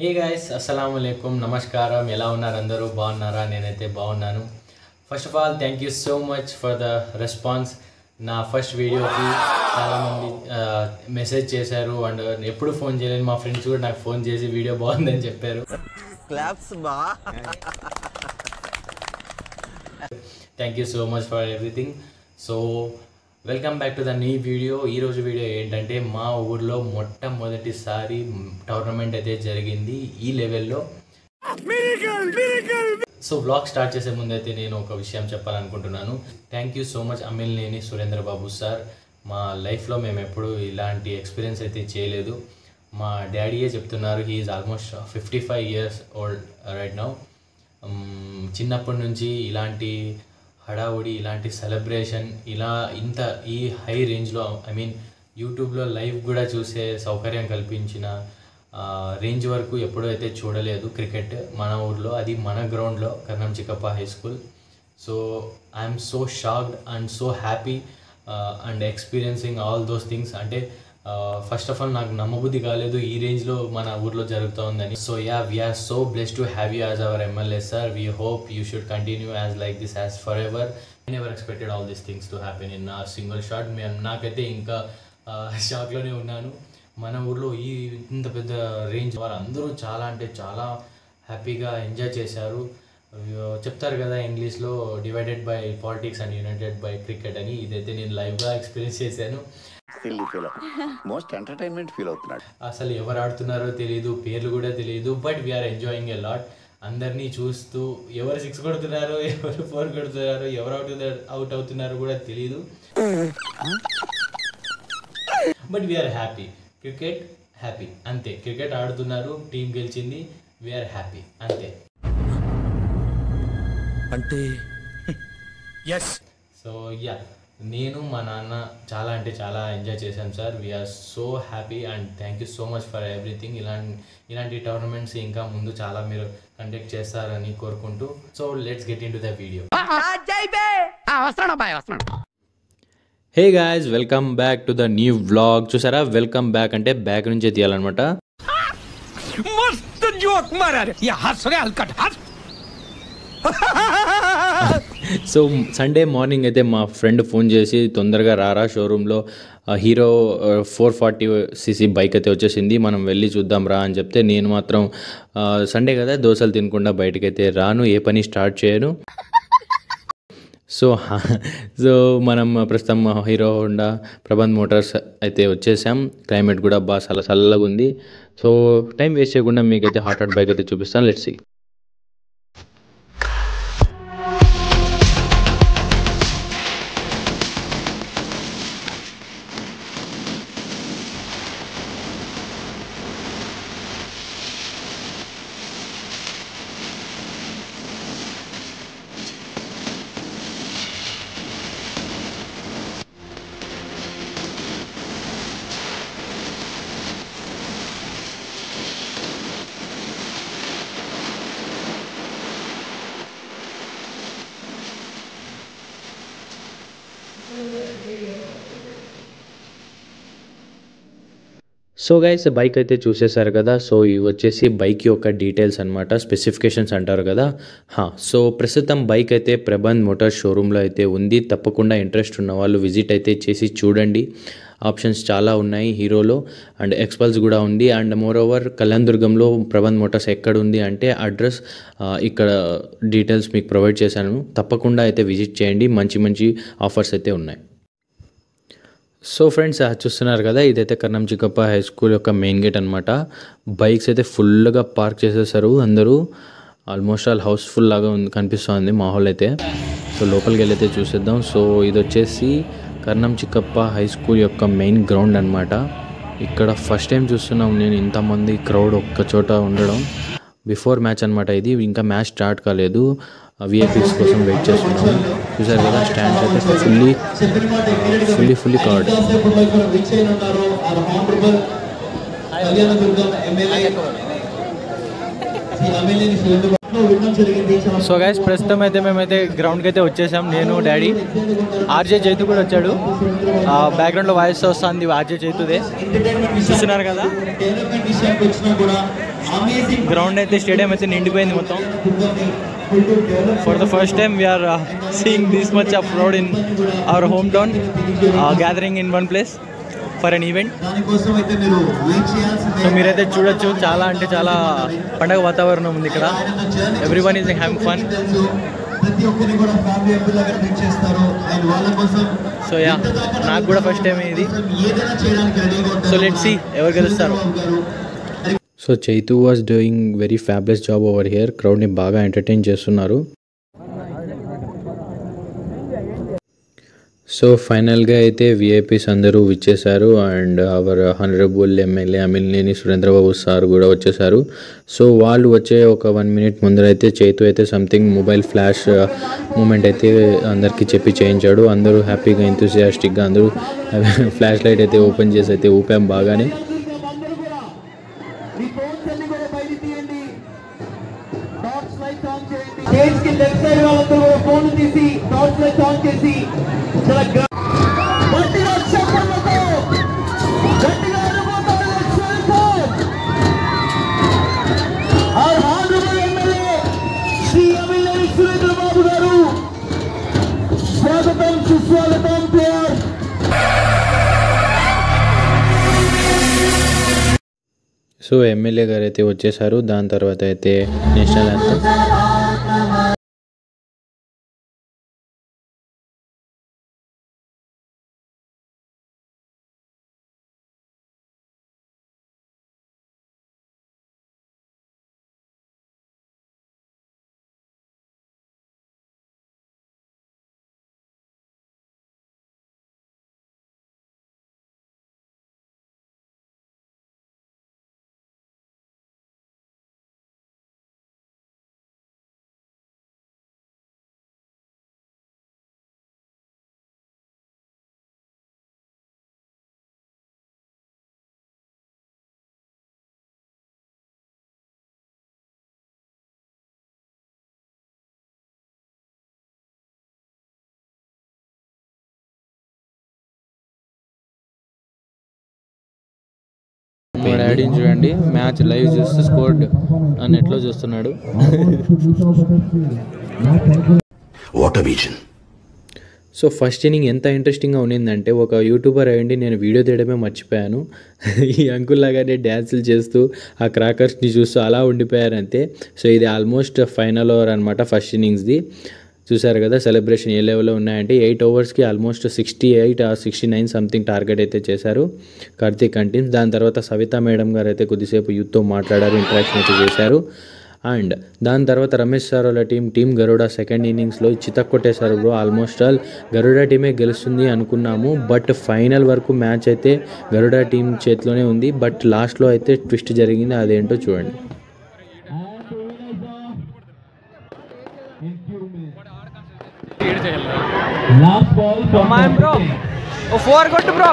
Hey guys అస్సలాము అలైకుం నమస్కారం ఎలా ఉన్నారు అందరూ బాగున్నారా నేనైతే బాగున్నాను first of all thank you so much for the response నా ఫస్ట్ వీడియోకి చాలామంది మెసేజ్ చేశారు అండ్ ఎప్పుడు ఫోన్ చేయలేదు మా ఫ్రెండ్స్ కూడా నాకు ఫోన్ చేసి వీడియో బాగుందని చెప్పారు క్లాప్స్ బా thank you so much for everything so welcome back to the new video ఈరోజు వీడియో ఏంటంటే మా ఊర్లో మొట్టమొదటిసారి టోర్నమెంట్ అయితే జరిగింది ఈ లెవెల్లో సో వ్లాగ్ స్టార్ట్ చేసే ముందు అయితే నేను ఒక విషయం చెప్పాలనుకుంటున్నాను thank you so much Ammilineni Surendra Babu sir మా లైఫ్లో మేము ఎప్పుడు ఇలాంటి ఎక్స్పీరియన్స్ అయితే చేయలేదు మా డాడీయే చెప్తున్నారు he is almost 55 years old right now చిన్నప్పటి నుంచి ఇలాంటి హడావుడి ఇలాంటి సెలబ్రేషన్ ఇంత ఈ హై రేంజ్లో ఐ మీన్ యూట్యూబ్లో లైవ్ కూడా చూసే సౌకర్యం కల్పించిన రేంజ్ వరకు ఎప్పుడైతే చూడలేదు క్రికెట్ మన ఊర్లో అది మన గ్రౌండ్లో Karnam Chikkappa high school so I'm so shocked and so happy and experiencing all those things అంటే ఫస్ట్ ఆఫ్ ఆల్ నాకు నమ్మబుద్ధి కాలేదు ఈ రేంజ్లో మన ఊర్లో జరుగుతుందని so ya we're so blessed to have you as our MLA sir we hope you should continue as like this as forever I never expected all these things to happen in single shot నాకైతే ఇంకా షాక్లోనే ఉన్నాను మన ఊర్లో ఇంత పెద్ద range వాళ్ళందరూ చాలా అంటే చాలా హ్యాపీగా ఎంజాయ్ చేశారు చెప్తారు కదా ఇంగ్లీష్లో divided by politics and United by cricket అని ఇదైతే నేను లైవ్గా ఎక్స్పీరియన్స్ చేశాను మోస్ట్ ఎంటర్టైన్మెంట్ ఫీల్ అవుతున్నాడు అసలు ఎవరు ఆడుతున్నారో తెలియదు పేర్లు కూడా తెలియదు but we are enjoying a lot అందరినీ చూస్తూ ఎవరు 6 కొడుతున్నారో ఎవరు 4 కొడుతున్నారో ఎవరు అవుట్ అవుతున్నారో కూడా తెలియదు but we are happy cricket happy అంతే క్రికెట్ ఆడుతున్నారు టీం గెలిచింది వీఆర్ హ్యాపీ అంతే అంటే సో యా నేను మా నాన్న చాలా అంటే చాలా ఎంజాయ్ చేశాను sir we are so happy and thank you so much for everything ఇలాంటి టోర్నమెంట్స్ ఇంకా ముందు చాలా మీరు కండక్ట్ చేస్తారని కోరుకుంటూ so let's get into the video hey guys welcome back to the new vlog చూసారా వెల్కమ్ బ్యాక్ అంటే బ్యాక్ నుంచే తీయాలన్నమాట సో సండే మార్నింగ్ అయితే మా ఫ్రెండ్ ఫోన్ చేసి తొందరగా రారా షోరూంలో హీరో 440cc బైక్ అయితే వచ్చేసింది మనం వెళ్ళి చూద్దాం రా అని చెప్తే నేను మాత్రం సండే కదా దోశలు తినకుండా బయటకైతే రాను ఏ పని స్టార్ట్ చేయను సో మనం ప్రస్తుతం హీరో హోండా ప్రబంధ్ మోటార్స్ అయితే వచ్చేసాం క్లైమేట్ కూడా బాగా చల్లగా ఉంది సో టైం వేస్ట్ చేయకుండా మీకైతే హాట్ బైక్ అయితే చూపిస్తాను let's see so guys bike అయితే చూసేశారు కదా సో ఇవి వచ్చేసి బైక్ యొక్క డీటెయిల్స్ అనమాట స్పెసిఫికేషన్స్ అంటారు కదా సో ప్రస్తుతం బైక్ అయితే ప్రబంధ్ మోటార్ షోరూంలో అయితే ఉంది తప్పకుండా ఇంట్రెస్ట్ ఉన్న వాళ్ళు విజిట్ అయితే చేసి చూడండి ఆప్షన్స్ చాలా ఉన్నాయి హీరోలో అండ్ ఎక్స్పల్స్ కూడా ఉంది అండ్ మోర్ ఓవర్ కళ్యాణదుర్గంలో ప్రబంధ్ మోటార్స్ ఎక్కడ ఉంది అంటే అడ్రస్ ఇక్కడ డీటెయిల్స్ మీకు ప్రొవైడ్ చేశాను తప్పకుండా అయితే విజిట్ చేయండి మంచి ఆఫర్స్ అయితే ఉన్నాయి సో ఫ్రెండ్స్ చూస్తున్నారు కదా ఇదైతే కర్ణం చిక్కప్ప హై స్కూల్ యొక్క మెయిన్ గేట్ అనమాట బైక్స్ అయితే ఫుల్గా పార్క్ చేసేసారు అందరూ ఆల్మోస్ట్ ఆల్ హౌస్ఫుల్ లాగా కనిపిస్తుంది మాహోల్ అయితే సో లోపలికి వెళ్ళి అయితే చూసేద్దాం సో ఇది వచ్చేసి కర్ణం చిక్కప్ప హై స్కూల్ యొక్క మెయిన్ గ్రౌండ్ అనమాట ఇక్కడ ఫస్ట్ టైం చూస్తున్నాం నేను ఇంతమంది క్రౌడ్ ఒక్క చోట ఉండడం బిఫోర్ మ్యాచ్ అనమాట ఇది ఇంకా మ్యాచ్ స్టార్ట్ కాలేదు విఐపీస్ కోసం వెయిట్ చేస్తున్నాం చూసారు కదా స్టాండ్ అయితే ఫుల్లీ కవర్డ్ సో గైస్ ప్రస్తుతం అయితే మేమైతే గ్రౌండ్కి అయితే వచ్చేసాం నేను డాడీ ఆర్జే జైతు కూడా వచ్చాడు బ్యాక్గ్రౌండ్లో వాయిస్ వస్తుంది ఆర్జే జైతుదే చూస్తున్నారు కదా గ్రౌండ్ అయితే స్టేడియం అయితే నిండిపోయింది మొత్తం. For the first time we're seeing this much of crowd in our home town, gathering in one place for an event. So మీరైతే చూడొచ్చు, చాలా అంటే చాలా పండగ వాతావరణం ఉంది ఇక్కడ. Everyone is having fun. So yeah, నాకు కూడా ఫస్ట్ టైం ఇది. సో లెట్స్ సీ ఎవరు గెలుస్తారు. So Chaitu was doing very fabulous job over here. క్రౌడ్ని బాగా ఎంటర్టైన్ చేస్తున్నారు. సో ఫైనల్గా అయితే విఐపీస్ అందరూ విచ్చేశారు and hour honourable MLA Amilineni Surendra Babu sir కూడా వచ్చేసారు. సో వాళ్ళు వచ్చే ఒక 1 minute ముందరైతే చైతు అయితే సంథింగ్ మొబైల్ ఫ్లాష్ మూమెంట్ అయితే అందరికీ చెప్పి చేయించాడు. అందరూ హ్యాపీగా ఎంతూసియాస్టిక్గా అందరూ ఫ్లాష్ లైట్ అయితే ఓపెన్ చేసి అయితే ఊపాం బాగానే. స్వాగతం, సుస్వాగతం ప్లేయర్. సో ఎమ్మెల్యే గారు అయితే వచ్చేసారు. దాని తర్వాత అయితే నేషనల్ యాంథమ్. మా డాడీని చూడండి, మ్యాచ్ లైవ్ చూస్తూ స్కోర్ నెట్లో చూస్తున్నాడు. సో ఫస్ట్ ఇన్నింగ్ ఎంత ఇంట్రెస్టింగ్గా ఉండిందంటే, ఒక యూట్యూబర్ అయ్యండి నేను వీడియో తీయడమే మర్చిపోయాను. ఈ అంకుల్ లాగానే డ్యాన్సులు చేస్తూ ఆ క్రాకర్స్ని చూస్తూ అలా ఉండిపోయారంతే. సో ఇది ఆల్మోస్ట్ ఫైనల్ ఓవర్ అనమాట ఫస్ట్ ఇన్నింగ్స్ది. చూసారు కదా సెలబ్రేషన్ ఏ లెవెల్లో ఉన్నాయంటే 8 ఓవర్స్కి ఆల్మోస్ట్ 68 or 69 సంథింగ్ టార్గెట్ అయితే చేశారు కార్తీక్ అండ్ టీమ్స్. దాని తర్వాత సవితా మేడం గారు అయితే కొద్దిసేపు యూత్తో మాట్లాడారు, ఇంటరాక్షన్ అయితే చేశారు. అండ్ దాని తర్వాత రమేష్ సార్ వాళ్ళ టీం గరుడ సెకండ్ ఇన్నింగ్స్లో చితక్ కొట్టేశారు బ్రో. ఆల్మోస్ట్ ఆల్ గరుడ టీమే గెలుస్తుంది అనుకున్నాము, బట్ ఫైనల్ వరకు మ్యాచ్ అయితే గరుడ టీం చేతిలోనే ఉంది. బట్ లాస్ట్లో అయితే ట్విస్ట్ జరిగింది, అదేంటో చూడండి. Last ball from బ్రో, ఓ 4 కొట్టు బ్రో.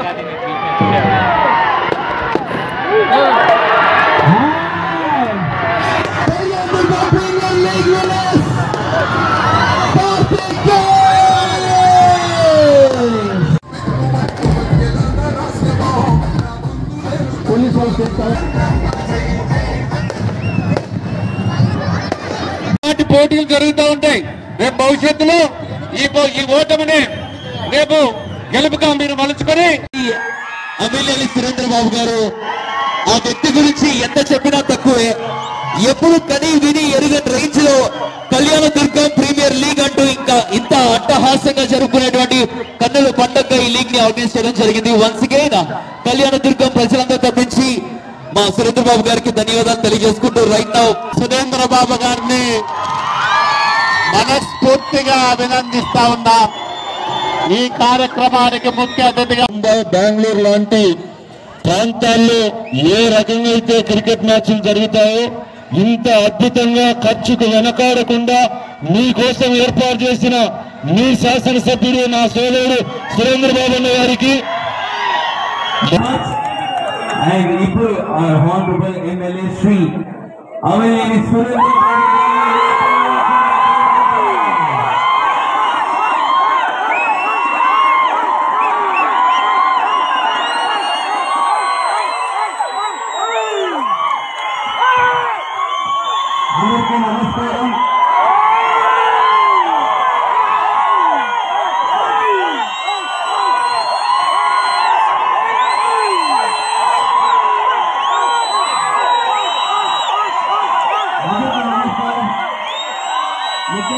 పోటీలు జరుగుతూ ఉంటాయి. రేపు భవిష్యత్తులో ఈ ఓటమిని రేపు గెలుపుగా మీరు మలుచుకొని, అమిలినేని సురేంద్రబాబు గారు ఆ వ్యక్తి గురించి ఎంత చెప్పినా తక్కువే. ఎప్పుడు కని విని ఎరుగని రేంజ్ లో కళ్యాణదుర్గం ప్రీమియర్ లీగ్ అంటూ ఇంకా ఇంత అట్టహాసంగా జరుపుకునేటువంటి కన్నుల పండుగ ఈ లీగ్ ని ఆర్గనైజ్ చేయడం జరిగింది. వన్స్ అగైన్ కళ్యాణదుర్గం ప్రజలందరూ తప్పించి మా సురేంద్రబాబు గారికి ధన్యవాదాలు తెలియజేసుకుంటూ రైట్ నౌ సురేంద్రబాబు గారిని మనస్ఫూర్తిగా అభినందిస్తా ఉన్నా. ఈ కార్యక్రమానికి ముఖ్య అతిథిగా బెంగళూరు లాంటి ప్రాంతాల్లో ఏ రకంగా అయితే క్రికెట్ మ్యాచ్లు జరుగుతాయో ఇంత అద్భుతంగా ఖర్చుకు వెనకాడకుండా మీకోసం ఏర్పాటు చేసిన మీ శాసనసభ్యుడు నా సోదరుడు సురేంద్రబాబు అన్న గారికి ఇప్పుడు హానరబుల్ ఎమ్మెల్యే శ్రీ అమిలినేని సురేంద్ర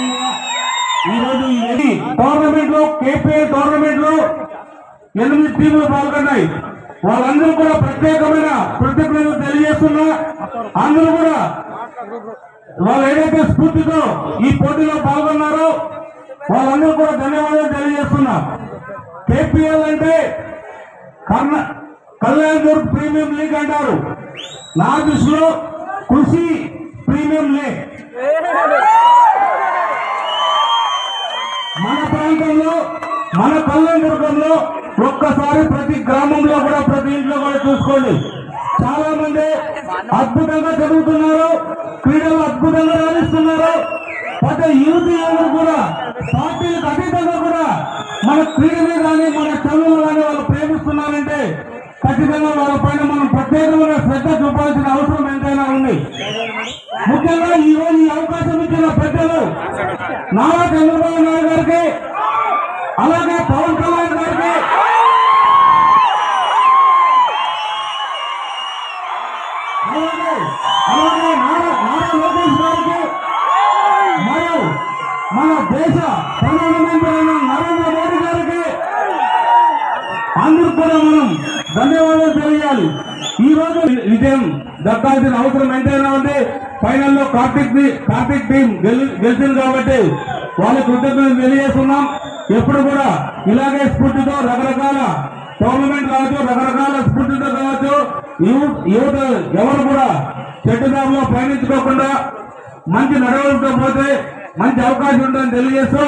భాగంగా ఈరోజు ఈ టోర్నమెంట్ లో KPL టోర్నమెంట్ లో 8 టీంలు పాల్గొన్నాయి. వాళ్ళందరూ కూడా ప్రత్యేకమైన కృతజ్ఞతలు తెలియజేస్తున్నా. అందరూ కూడా వాళ్ళు ఏదైతే స్ఫూర్తితో ఈ పోటీలో పాల్గొన్నారో వాళ్ళందరూ కూడా ధన్యవాదాలు తెలియజేస్తున్నా. KPL అంటే కళ్యాణ్ దుర్గ్ ప్రీమియం లీగ్ అంటారు. నా దృష్టిలో కృషి ప్రీమియం లీగ్. మన ప్రాంతంలో మన కళ్యాణ్ దుర్గంలో ఒక్కసారి ప్రతి గ్రామంలో కూడా ప్రతి ఇంట్లో కూడా చూసుకోండి. చాలా మంది అద్భుతంగా చదువుతున్నారు, క్రీడలు అద్భుతంగా రాణిస్తున్నారు. ప్రతి యువకులు కూడా పార్టీలకు అతీతంగా కూడా మన క్రీడలు కానీ మన చదువులు కానీ వాళ్ళు ప్రేమిస్తున్నారంటే ఖచ్చితంగా వాళ్ళ పైన మనం ప్రత్యేకమైన శ్రద్ధ చూపాల్సిన అవసరం ఎంతైనా ఉంది. ముఖ్యంగా ఈ రోజు ఈ అవకాశం ఇచ్చిన పెద్దలు నారా చంద్రబాబు నాయుడు గారికి, అలాగే పవన్ కళ్యాణ్ గారికి, అలాగే నారా లోకేష్ గారికి, మరియు మన దేశ ప్రధానమంత్రి అయిన నరేంద్ర మోడీ గారికి అందరూ కూడా మనం ధన్యవాదాలు తెలియాలి. ఈ రోజు విజయం దక్కాల్సిన అవసరం ఎంతైనా ఉంది. ఫైనల్లో కార్తిక్ టీం గెలిచింది కాబట్టి వాళ్ళకి కృతజ్ఞతలు తెలియజేస్తున్నాం. ఎప్పుడు కూడా ఇలాగే స్ఫూర్తితో రకరకాల టోర్నమెంట్ కావచ్చు, రకరకాల స్ఫూర్తితో కావచ్చు, యువత ఎవరు కూడా చెట్టుదారులో ప్రయాణించుకోకుండా మంచి నడవడితో పోతే మంచి అవకాశం ఉంటుందని తెలియజేస్తూ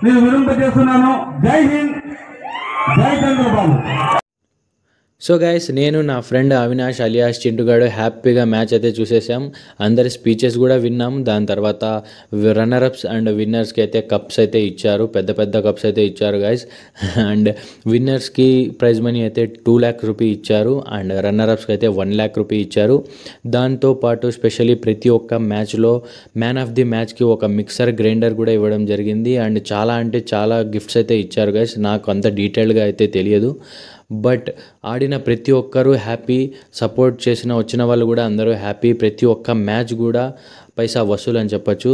నేను విరింపజేస్తున్నాను. జై హింద్, జై చంద్రబాబు. సో గైస్, నేను నా ఫ్రెండ్ అవినాష్ అలియాస్ చింటుగాడు హ్యాపీగా మ్యాచ్ అయితే చూసేసాం. అందరి స్పీచెస్ కూడా విన్నాం. దాని తర్వాత రన్నరప్స్ అండ్ విన్నర్స్కి అయితే కప్స్ అయితే ఇచ్చారు, పెద్ద పెద్ద కప్స్ అయితే ఇచ్చారు గైస్. అండ్ విన్నర్స్కి ప్రైజ్ మనీ అయితే 2 lakhs రూపీ ఇచ్చారు, అండ్ రన్నరప్స్కి అయితే 1 lakh రూపీ ఇచ్చారు. దాంతోపాటు స్పెషల్లీ ప్రతి ఒక్క మ్యాచ్లో మ్యాన్ ఆఫ్ ది మ్యాచ్కి ఒక మిక్సర్ గ్రైండర్ కూడా ఇవ్వడం జరిగింది. అండ్ చాలా అంటే చాలా గిఫ్ట్స్ అయితే ఇచ్చారు గైస్. నాకు అంత డీటెయిల్గా అయితే తెలియదు, బట్ ఆడిన ప్రతి ఒక్కరూ హ్యాపీ, సపోర్ట్ వచ్చిన వాళ్ళు కూడా అందరూ హ్యాపీ. ప్రతి ఒక్క మ్యాచ్ కూడా పైసా వసూలు అని చెప్పచ్చు.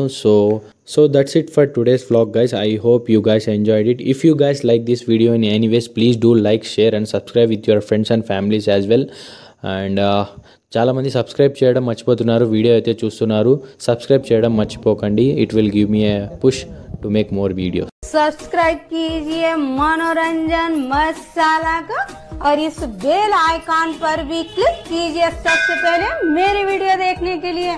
So that's it for today's vlog guys. I hope you guys enjoyed it. If you guys like this video in any ways, please do like, share and subscribe with your friends and families as well. And చాలామంది subscribe చేయడం మర్చిపోతున్నారు, video అయితే చూస్తున్నారు. Subscribe చేయడం మర్చిపోకండి. It will give me A push to make more videos. Subscribe कीजिए मनोरंजन मसाला का और इस बेल आइकॉन पर भी क्लिक कीजिए सबसे पहले मेरी वीडियो देखने के लिए.